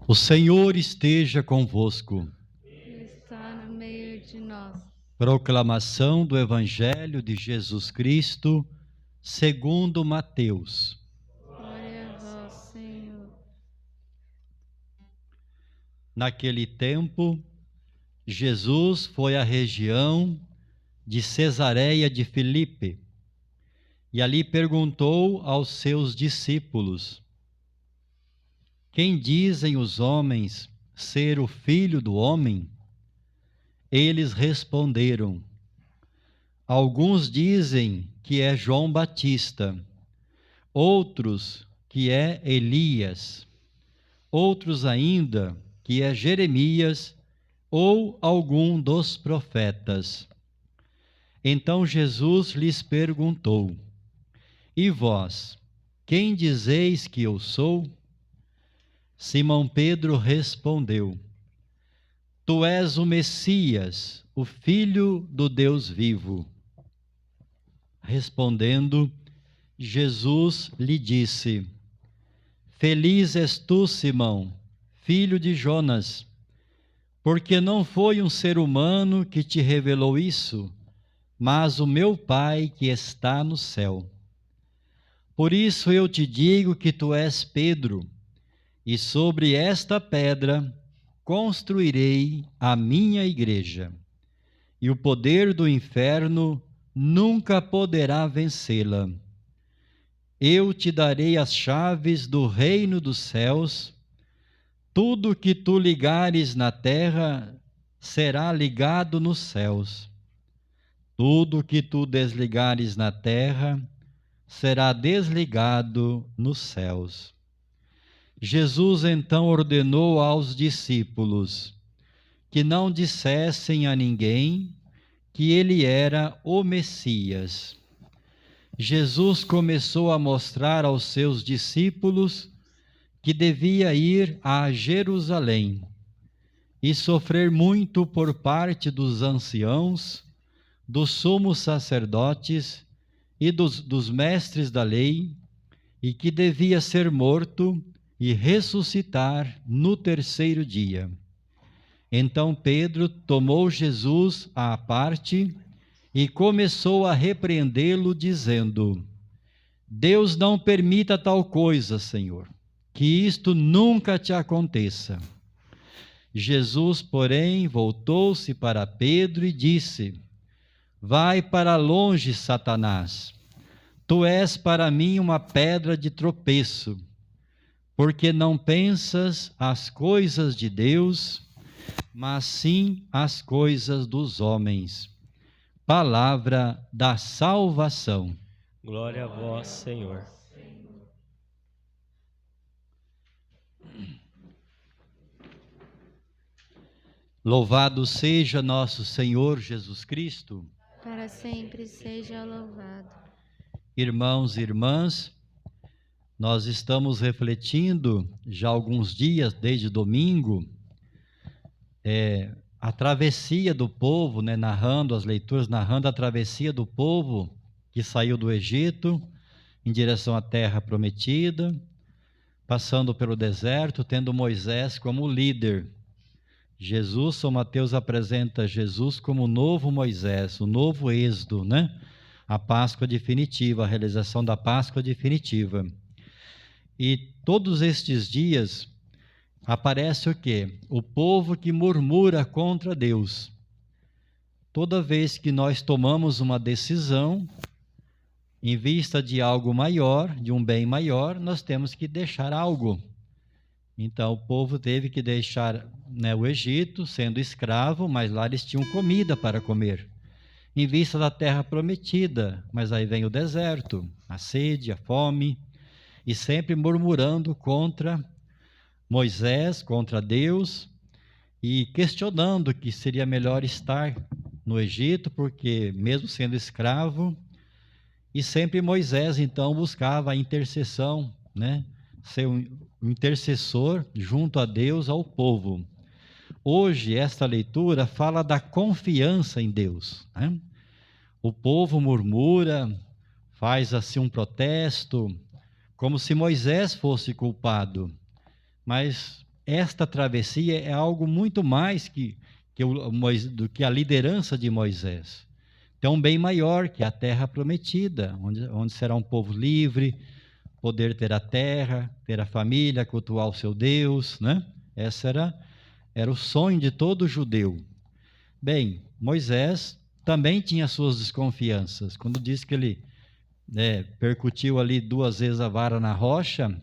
O Senhor esteja convosco. Está no meio de nós. Proclamação do Evangelho de Jesus Cristo, segundo Mateus. Glória a vós, Senhor. Naquele tempo, Jesus foi à região de Cesareia de Filipe e ali perguntou aos seus discípulos: Quem dizem os homens ser o Filho do Homem? Eles responderam: Alguns dizem que é João Batista, outros que é Elias, outros ainda que é Jeremias ou algum dos profetas. Então Jesus lhes perguntou: E vós, quem dizeis que eu sou? Simão Pedro respondeu: Tu és o Messias, o Filho do Deus vivo. Respondendo, Jesus lhe disse: Feliz és tu, Simão, filho de Jonas, porque não foi um ser humano que te revelou isso, mas o meu Pai que está no céu. Por isso eu te digo que tu és Pedro, e sobre esta pedra construirei a minha igreja, e o poder do inferno nunca poderá vencê-la. Eu te darei as chaves do reino dos céus. Tudo que tu ligares na terra será ligado nos céus. Tudo que tu desligares na terra será desligado nos céus. Jesus então ordenou aos discípulos que não dissessem a ninguém que ele era o Messias. Jesus começou a mostrar aos seus discípulos que devia ir a Jerusalém e sofrer muito por parte dos anciãos, dos sumos sacerdotes e dos mestres da lei, e que devia ser morto e ressuscitar no terceiro dia. Então Pedro tomou Jesus à parte e começou a repreendê-lo, dizendo: Deus não permita tal coisa, Senhor, que isto nunca te aconteça. Jesus, porém, voltou-se para Pedro e disse: Vai para longe, Satanás. Tu és para mim uma pedra de tropeço, porque não pensas as coisas de Deus, mas sim as coisas dos homens. Palavra da salvação. Glória a vós, Senhor. Louvado seja nosso Senhor Jesus Cristo. Para sempre seja louvado. Irmãos e irmãs, nós estamos refletindo já há alguns dias, desde domingo, a travessia do povo, narrando as leituras, narrando a travessia do povo que saiu do Egito em direção à terra prometida, passando pelo deserto, tendo Moisés como líder. Jesus, São Mateus apresenta Jesus como o novo Moisés, o novo Êxodo, A Páscoa definitiva, a realização da Páscoa definitiva. E todos estes dias aparece o quê? O povo que murmura contra Deus. Toda vez que nós tomamos uma decisão, em vista de algo maior, de um bem maior, nós temos que deixar algo. Então o povo teve que deixar o Egito, sendo escravo, mas lá eles tinham comida para comer, em vista da terra prometida. Mas aí vem o deserto, a sede, a fome, e sempre murmurando contra Moisés, contra Deus, e questionando que seria melhor estar no Egito, porque mesmo sendo escravo, e sempre Moisés então buscava a intercessão, ser um intercessor junto a Deus, ao povo. Hoje esta leitura fala da confiança em Deus, O povo murmura, faz assim um protesto, como se Moisés fosse culpado. Mas esta travessia é algo muito mais do que a liderança de Moisés. Tem um bem maior, que é a terra prometida, onde será um povo livre, poder ter a terra, ter a família, cultuar o seu Deus, né? Esse era o sonho de todo judeu. Bem, Moisés também tinha suas desconfianças. Quando diz que ele percutiu ali 2 vezes a vara na rocha,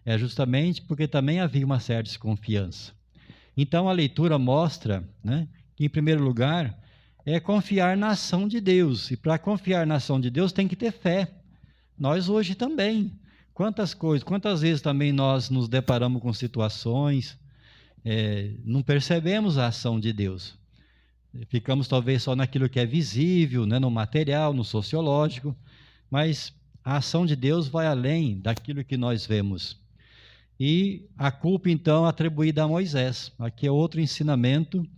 é justamente porque também havia uma certa desconfiança. Então a leitura mostra, né, que em primeiro lugar é confiar na ação de Deus. E para confiar na ação de Deus tem que ter fé. Nós hoje também. Quantas vezes também nós nos deparamos com situações, não percebemos a ação de Deus. Ficamos talvez só naquilo que é visível, né, no material, no sociológico, mas a ação de Deus vai além daquilo que nós vemos. E a culpa, então, atribuída a Moisés. Aqui é outro ensinamento,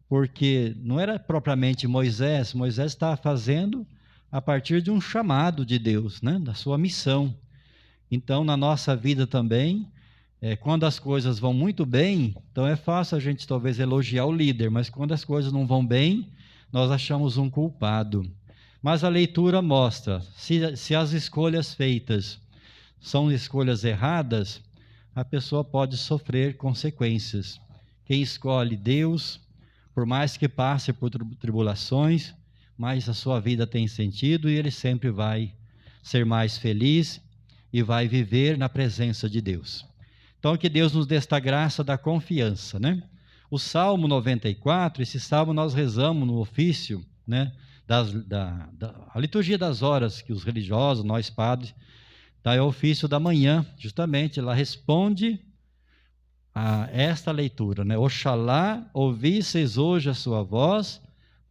porque não era propriamente Moisés estava fazendo a partir de um chamado de Deus, né, da sua missão. Então, na nossa vida também, quando as coisas vão muito bem, então é fácil a gente talvez elogiar o líder, mas quando as coisas não vão bem, nós achamos um culpado. Mas a leitura mostra, se as escolhas feitas são escolhas erradas, a pessoa pode sofrer consequências. Quem escolhe Deus, por mais que passe por tribulações, mas a sua vida tem sentido e ele sempre vai ser mais feliz e vai viver na presença de Deus. Então, que Deus nos dê esta graça da confiança, né? O Salmo 94, esse salmo nós rezamos no ofício, né? A liturgia das horas que os religiosos, nós padres, é o ofício da manhã, justamente, ela responde a esta leitura, né? Oxalá ouvisseis hoje a sua voz,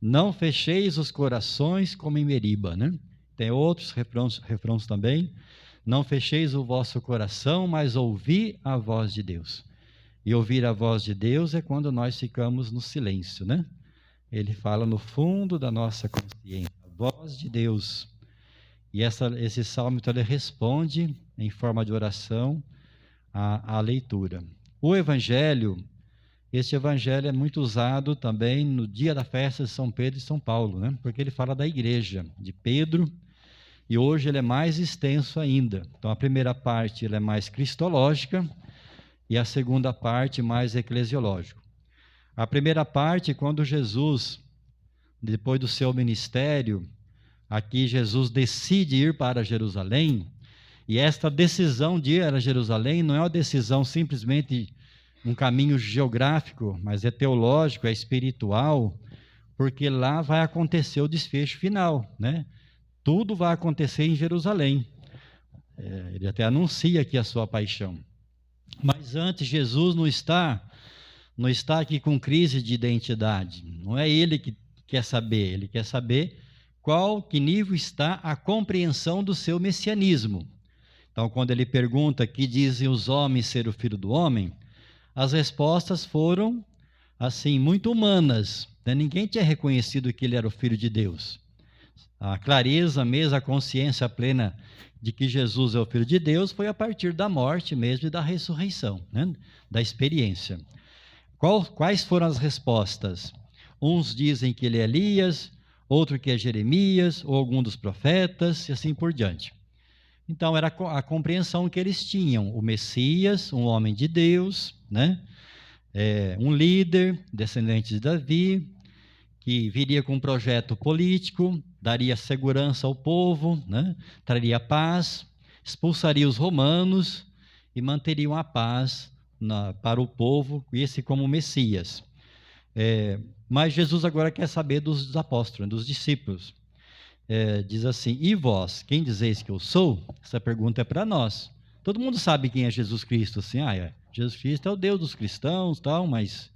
não fecheis os corações como em Meriba, né? Tem outros refrãos também. Não fecheis o vosso coração, mas ouvi a voz de Deus. E ouvir a voz de Deus é quando nós ficamos no silêncio, né? Ele fala no fundo da nossa consciência, a voz de Deus. E esse salmo, então, ele responde em forma de oração à leitura. O evangelho, este evangelho é muito usado também no dia da festa de São Pedro e São Paulo, né? Porque ele fala da igreja, de Pedro. E hoje ele é mais extenso ainda. Então, a primeira parte ele é mais cristológica e a segunda parte mais eclesiológica. A primeira parte, quando Jesus, depois do seu ministério, aqui Jesus decide ir para Jerusalém, e esta decisão de ir a Jerusalém não é uma decisão simplesmente um caminho geográfico, mas é teológico, é espiritual, porque lá vai acontecer o desfecho final, né? Tudo vai acontecer em Jerusalém. Ele até anuncia aqui a sua paixão. Mas antes, Jesus não está aqui com crise de identidade. Não é ele que quer saber. Ele quer saber que nível está a compreensão do seu messianismo. Então, quando ele pergunta que dizem os homens ser o filho do homem, as respostas foram, assim, muito humanas. Ninguém tinha reconhecido que ele era o filho de Deus. A clareza mesmo, a consciência plena de que Jesus é o Filho de Deus foi a partir da morte mesmo e da ressurreição, né? Da experiência. Quais foram as respostas? Uns dizem que ele é Elias, outro que é Jeremias, ou algum dos profetas, e assim por diante. Então, era a compreensão que eles tinham. O Messias, um homem de Deus, né? Um líder, descendente de Davi, que viria com um projeto político, daria segurança ao povo, né? Traria paz, expulsaria os romanos e manteriam a paz para o povo, esse como Messias. Mas Jesus agora quer saber dos apóstolos, dos discípulos. Diz assim, e vós, quem dizeis que eu sou? Essa pergunta é para nós. Todo mundo sabe quem é Jesus Cristo, assim, Jesus Cristo é o Deus dos cristãos, tal, mas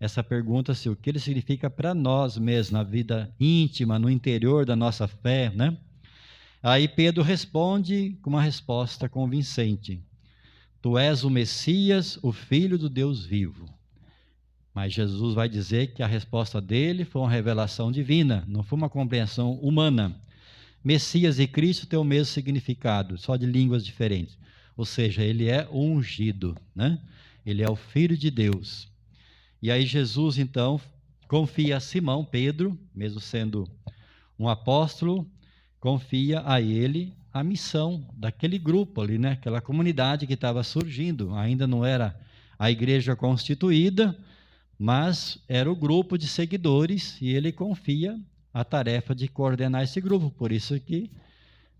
essa pergunta, assim, o que ele significa para nós mesmos, na vida íntima, no interior da nossa fé, né? Aí Pedro responde com uma resposta convincente. Tu és o Messias, o Filho do Deus vivo. Mas Jesus vai dizer que a resposta dele foi uma revelação divina, não foi uma compreensão humana. Messias e Cristo têm o mesmo significado, só de línguas diferentes. Ou seja, ele é ungido, né? Ele é o Filho de Deus. E aí Jesus, então, confia a Simão, Pedro, mesmo sendo um apóstolo, confia a ele a missão daquele grupo ali, né? Aquela comunidade que estava surgindo. Ainda não era a igreja constituída, mas era o grupo de seguidores e ele confia a tarefa de coordenar esse grupo. Por isso que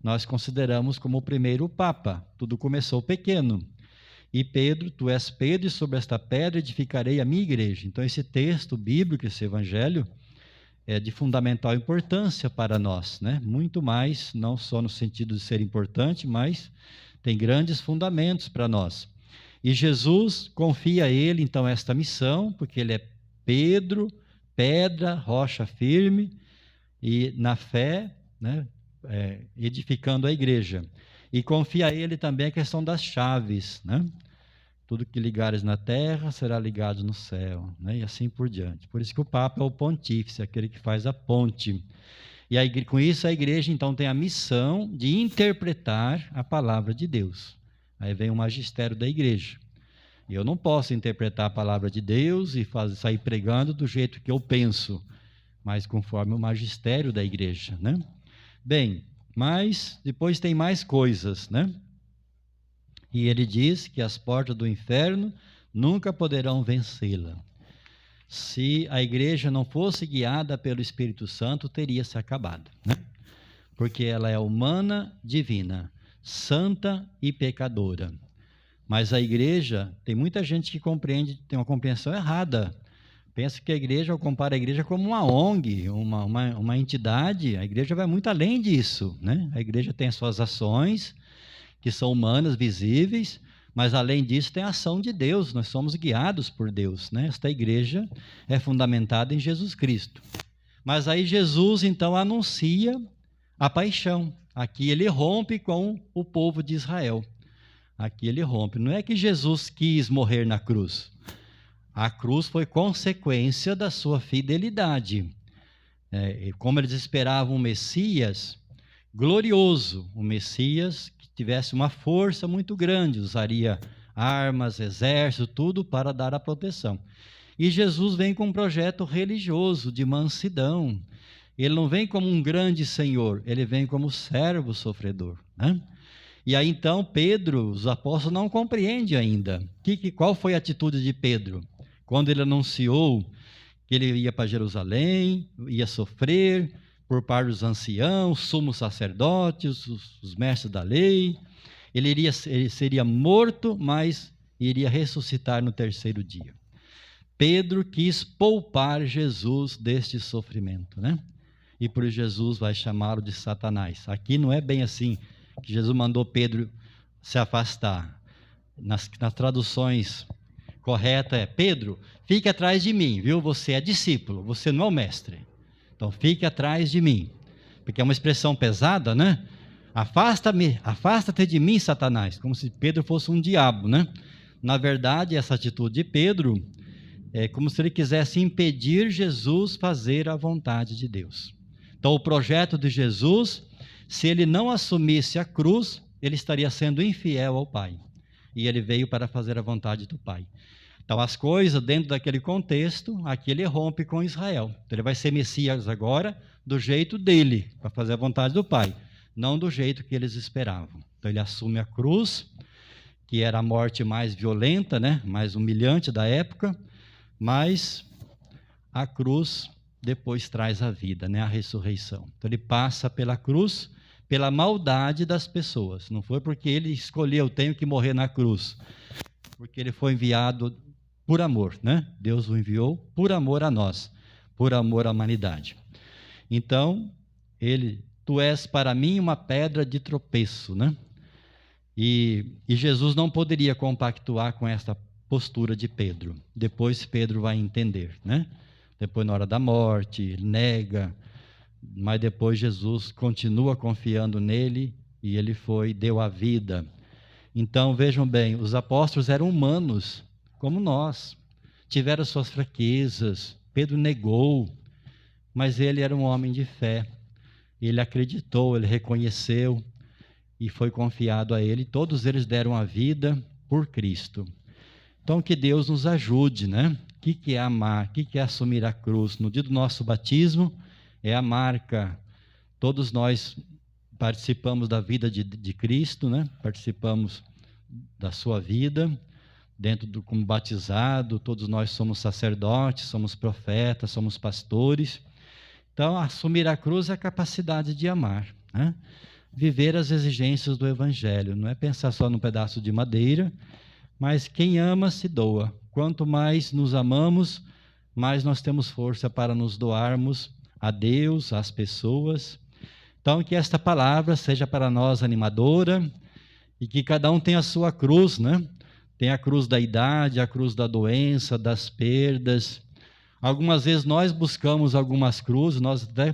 nós consideramos como o primeiro Papa. Tudo começou pequeno. E Pedro, tu és Pedro, e sobre esta pedra edificarei a minha igreja. Então esse texto bíblico, esse evangelho, é de fundamental importância para nós, né? Muito mais, não só no sentido de ser importante, mas tem grandes fundamentos para nós. E Jesus confia a ele, então, esta missão, porque ele é Pedro, pedra, rocha firme, e na fé, né, edificando a igreja. E confia a ele também a questão das chaves, né? Tudo que ligares na terra será ligado no céu, né? E assim por diante. Por isso que o Papa é o pontífice, aquele que faz a ponte. E aí, com isso a igreja então tem a missão de interpretar a palavra de Deus. Aí vem o magistério da igreja. E eu não posso interpretar a palavra de Deus e sair pregando do jeito que eu penso, mas conforme o magistério da igreja, né? Bem, mas depois tem mais coisas, né? E ele diz que as portas do inferno nunca poderão vencê-la. Se a igreja não fosse guiada pelo Espírito Santo, teria se acabado, né? Porque ela é humana, divina, santa e pecadora. Mas a igreja, tem muita gente que compreende, tem uma compreensão errada. Pensa que a igreja, ou compara a igreja como uma ONG, uma entidade. A igreja vai muito além disso, né? A igreja tem as suas ações, que são humanas, visíveis, mas além disso tem a ação de Deus, nós somos guiados por Deus, né? Esta igreja é fundamentada em Jesus Cristo. Mas aí Jesus então anuncia a paixão. Aqui ele rompe com o povo de Israel. Aqui ele rompe. Não é que Jesus quis morrer na cruz. A cruz foi consequência da sua fidelidade. Como eles esperavam um Messias glorioso, um Messias que tivesse uma força muito grande, usaria armas, exército, tudo para dar a proteção. E Jesus vem com um projeto religioso de mansidão. Ele não vem como um grande senhor, ele vem como servo sofredor, né? E aí então Pedro, os apóstolos não compreendem ainda. Qual foi a atitude de Pedro? Quando ele anunciou que ele ia para Jerusalém, ia sofrer por parte dos anciãos, sumos sacerdotes, os mestres da lei. Ele seria morto, mas iria ressuscitar no terceiro dia. Pedro quis poupar Jesus deste sofrimento, né? E por Jesus vai chamá-lo de Satanás. Aqui não é bem assim que Jesus mandou Pedro se afastar. Nas traduções corretas é: Pedro, fique atrás de mim, viu? Você é discípulo, você não é o mestre. Então fique atrás de mim. Porque é uma expressão pesada, né? Afasta-te de mim, Satanás. Como se Pedro fosse um diabo, né? Na verdade, essa atitude de Pedro é como se ele quisesse impedir Jesus fazer a vontade de Deus. Então o projeto de Jesus, se ele não assumisse a cruz, ele estaria sendo infiel ao Pai. E ele veio para fazer a vontade do Pai. Então as coisas dentro daquele contexto, aqui ele rompe com Israel. Então ele vai ser Messias agora do jeito dele, para fazer a vontade do Pai, não do jeito que eles esperavam. Então ele assume a cruz, que era a morte mais violenta, né, mais humilhante da época, mas a cruz depois traz a vida, né, a ressurreição. Então ele passa pela cruz, pela maldade das pessoas. Não foi porque ele escolheu, tenho que morrer na cruz, porque ele foi enviado por amor, né? Deus o enviou por amor a nós, por amor à humanidade. Então, tu és para mim uma pedra de tropeço, né? E Jesus não poderia compactuar com esta postura de Pedro. Depois Pedro vai entender, né? Depois, na hora da morte, ele nega, mas depois Jesus continua confiando nele e ele deu a vida. Então, vejam bem, os apóstolos eram humanos, como nós, tiveram suas fraquezas. Pedro negou, mas ele era um homem de fé. Ele acreditou, ele reconheceu e foi confiado a ele. Todos eles deram a vida por Cristo. Então, que Deus nos ajude, né? O que é amar? O que é assumir a cruz? No dia do nosso batismo, é a marca. Todos nós participamos da vida de Cristo, né? Participamos da sua vida, como batizado, todos nós somos sacerdotes, somos profetas, somos pastores. Então, assumir a cruz é a capacidade de amar, né? Viver as exigências do Evangelho, não é pensar só num pedaço de madeira, mas quem ama se doa. Quanto mais nos amamos, mais nós temos força para nos doarmos a Deus, às pessoas. Então, que esta palavra seja para nós animadora e que cada um tenha a sua cruz, né? Tem a cruz da idade, a cruz da doença, das perdas. Algumas vezes nós buscamos algumas cruzes, nós até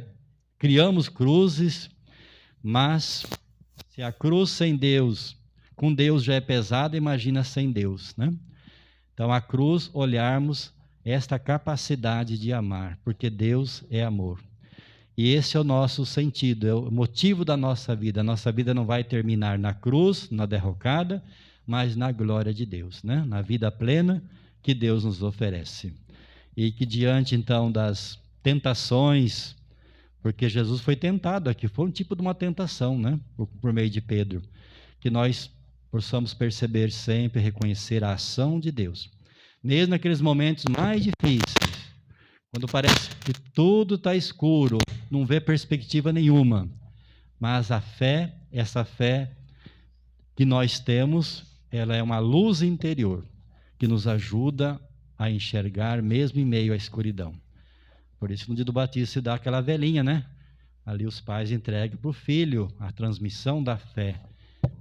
criamos cruzes, mas se a cruz sem Deus, com Deus já é pesada, imagina sem Deus, né? Então, a cruz, olharmos esta capacidade de amar, porque Deus é amor. E esse é o nosso sentido, é o motivo da nossa vida. A nossa vida não vai terminar na cruz, na derrocada, mas na glória de Deus, né? Na vida plena que Deus nos oferece. E que diante, então, das tentações, porque Jesus foi tentado aqui, foi um tipo de uma tentação, né? Por meio de Pedro, que nós possamos perceber sempre, reconhecer a ação de Deus. Mesmo naqueles momentos mais difíceis, quando parece que tudo está escuro, não vê perspectiva nenhuma, mas a fé, essa fé que nós temos, ela é uma luz interior, que nos ajuda a enxergar mesmo em meio à escuridão. Por isso, no dia do batismo se dá aquela velhinha, né? Ali os pais entregam para o filho a transmissão da fé.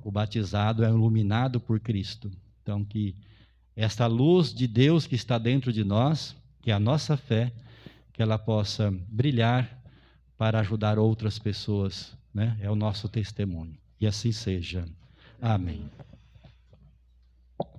O batizado é iluminado por Cristo. Então, que esta luz de Deus que está dentro de nós, que é a nossa fé, que ela possa brilhar para ajudar outras pessoas, né? É o nosso testemunho. E assim seja. Amém.